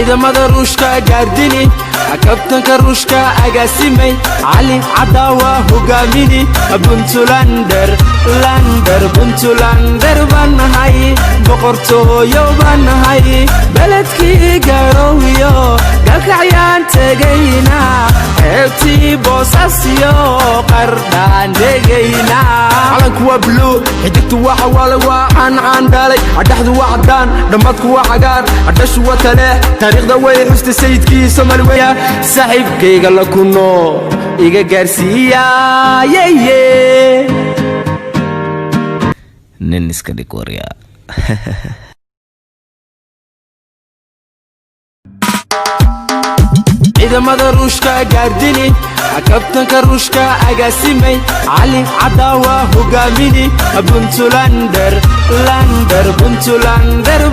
ciidamada ruushka gaardini kabtanka ruushka agaasimay cali cadaawa hogaamini puntlander baan nahay boqortooyo baan nahay beledkii garowiyo galkacyaan tegayna heebtii boosasiyo qardhaan degayna calanku waa bluu xidigtu waa xawaale waa cancaan dhaalay adhaxdu waa caddaan dhammadku waa cagaar adhashu waa taleex taariikhda way xusta sayidkii Soomaali weya saaxiibkayga la kuno iga gaarsiiya yeye nin iska dhig warya ciidamada ruushka gaardini kabtanka ruushka agaasimay cali cadaawa hogaamini puntlander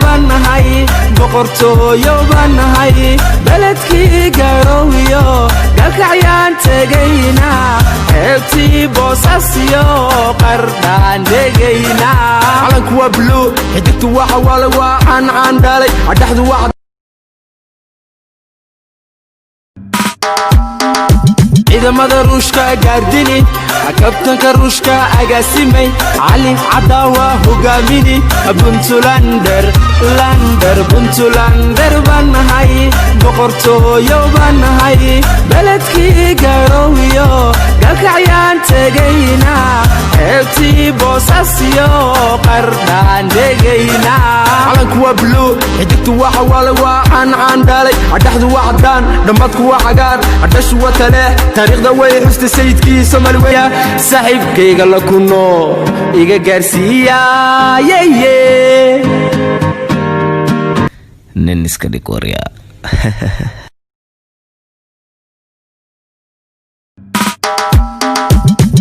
baan nahay boqortooyo baan nahay beledkii garowiyo galkacyaan tegayna heebtii boosasiyo qardhaan degayna calanku waa bluu xidigtu waa xawaale waa cancaan dhaalay adhaxdu waa ciidamada ruushka gaardini kabtanka ruushka agaasimay cali cadaawa hogaamini puntlander baan nahay boqortooyo baan nahay beledkii garowiyo galkacyaan tegayna heebtii boosasiyo qardhaan degayna calanku waa bluu xidigtu waa xawaale waa cancaan dhaalay adhaxdu waa caddaan dhammadku waa cagaar adhashu waa taleex taariikhda way xusta sayidkii Soomaali weya saaxiibkayga la kuno iga gaarsiiya yeye nin iska dhig warya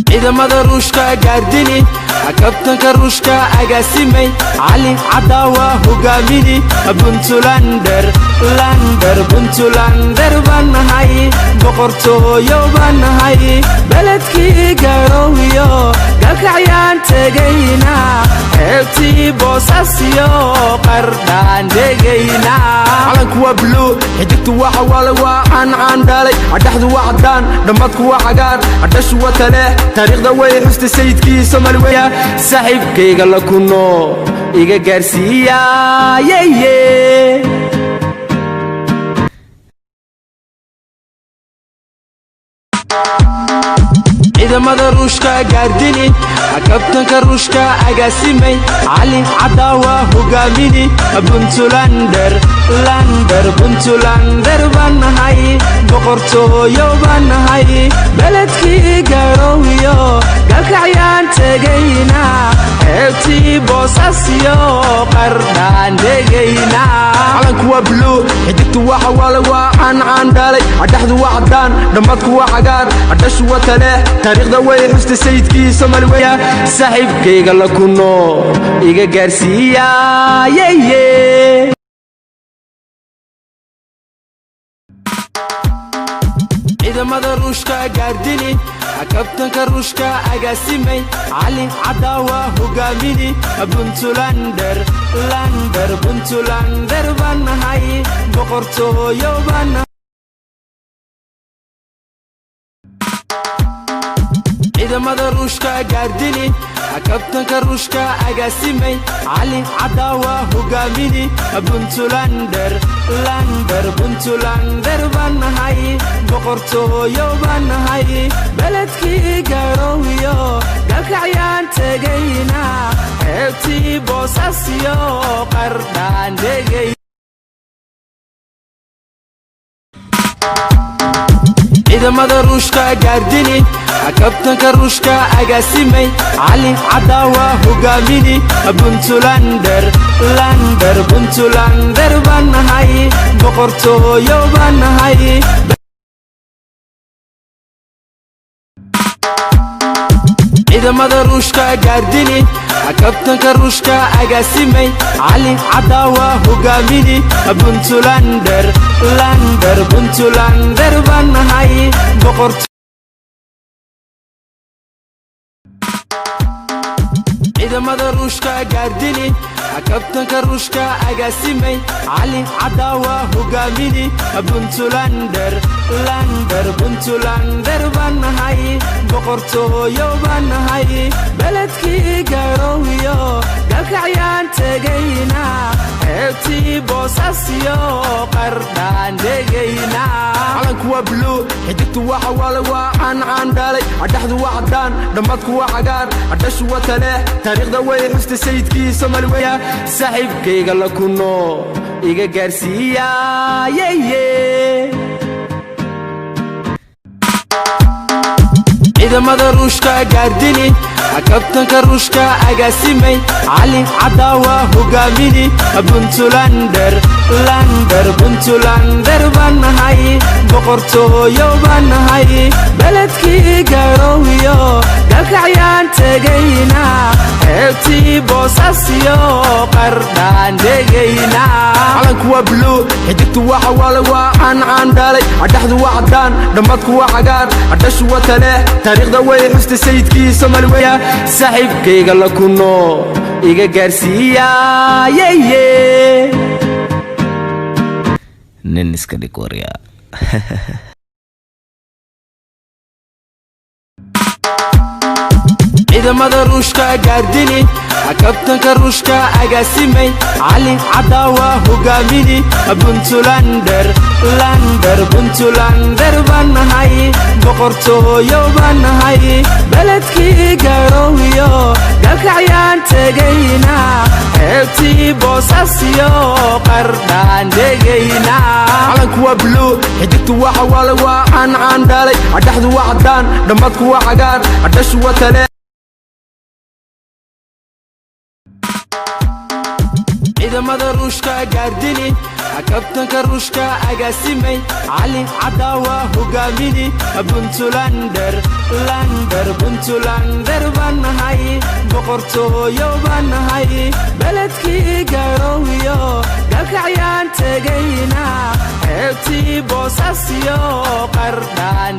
ciidamada ruushka gaardini kabtanka ruushka agaasimay cali cadaawa hogaamini puntlander baan nahay boqortooyo baan nahay beledkii garowiyo galkacyaan tegayna heebtii boosasiyo qardhaan degayna calanku waa bluu xidigtu waa xawaale waa cancaan dhaalay adhaxdu waa caddaan dhammadku waa cagaar adhashu waa taleex taariikhda way xusta sayidkii Soomaali weya saaxiibkayga la kuno iga gaarsiiya yeye ciidamada ruushka gaardini kabtanka ruushka agaasimay cali cadaawa hogaamini puntlander baan nahay boqortooyo baan nahay beledkii garowiyo galkacyaan tegayna heebtii boosasiyo qardhaan degayna calanku waa bluu xidigtu waa xawaale waa cancaan dhaalay adhaxdu waa caddaan dhammadku waa cagaar adhashu waa taleex taariikhda way xusta sayidkii Soomaali weya saaxiibkayga la kuno iga gaarsiiya yeye ciidamada ruushka gaardini kabtanka ruushka agaasimay cali cadaawa hogaamini puntlander baan nahay boqortooyo baan nahay ciidamada ruushka gaardini kabtanka ruushka agaasimay cali cadaawa hogaamini puntlander baan nahay boqortooyo baan nahay beledkii garowiyo galkacyaan tegayna heebtii boosasiyo qardhaan degay ciidamada ruushka gaardini kabtanka ruushka agaasimay cali cadaawa hogaamini puntlander baan nahay boqortooyo baan nahay ciidamada ruushka gaardini kabtanka ruushka agaasimay cali cadaawa hogaamini puntlander baan nahay ciidamada ruushka gaardini kabtanka ruushka agaasimay cali cadaawa hogaamini puntlander puntlander baan nahay boqortooyo baan nahay beledkii garowiyo galkacyaan tegayna xeebtii boosasiyo qardhaan degayna calanku waa bluu xidigtu waa xawaale waa cancaan dhaalay adhaxdu waa caddaan dhammaadku waa cagaar adhashu waa taleex taariikhda way xusta sayidkii Soomaali weya saaxiibkayga la kuno iga gaarsiiya ciidamada ruushka gaardini kabtanka ruushka agaasimay cali cadaawa hogaamini puntlander puntlander baan nahay boqortooyo baan nahay beledkii garowiyo galkacyaan tegayna xeebtii boosasiyo qardhaan degayna calanku waa bluu xidigtu waa xawaale waa cancaan dhaalay adhaxdu waa caddaan dhammaadku waa cagaar adhashu waa taleex taariikhda way xusta sayidkii Soomaali weya saaxiibkayga la kuno iga gaarsiiya nin iska dhig warya ciidamada ruushka gaardini kabtanka ruushka agaasimay cali cadaawa hogaamini puntlander puntlander baan nahay boqortooyo baan nahay beledkii garowiyo galkacyaan tegayna xeebtii boosasiyo qardhaan degayna calanku waa bluu xidigtu waa xawaale waa cancaan dhaalay adhaxdu waa caddaan dhammaadku waa cagaar adhashu waa taleex ciidamada ruushka gaardini kabtanka ruushka agaasimay cali cadaawa hogaamini puntlander puntlander baan nahay boqortooyo baan nahay beledkii garowiyo galkacyaan tegayna xeebtii boosasiyo qardhaan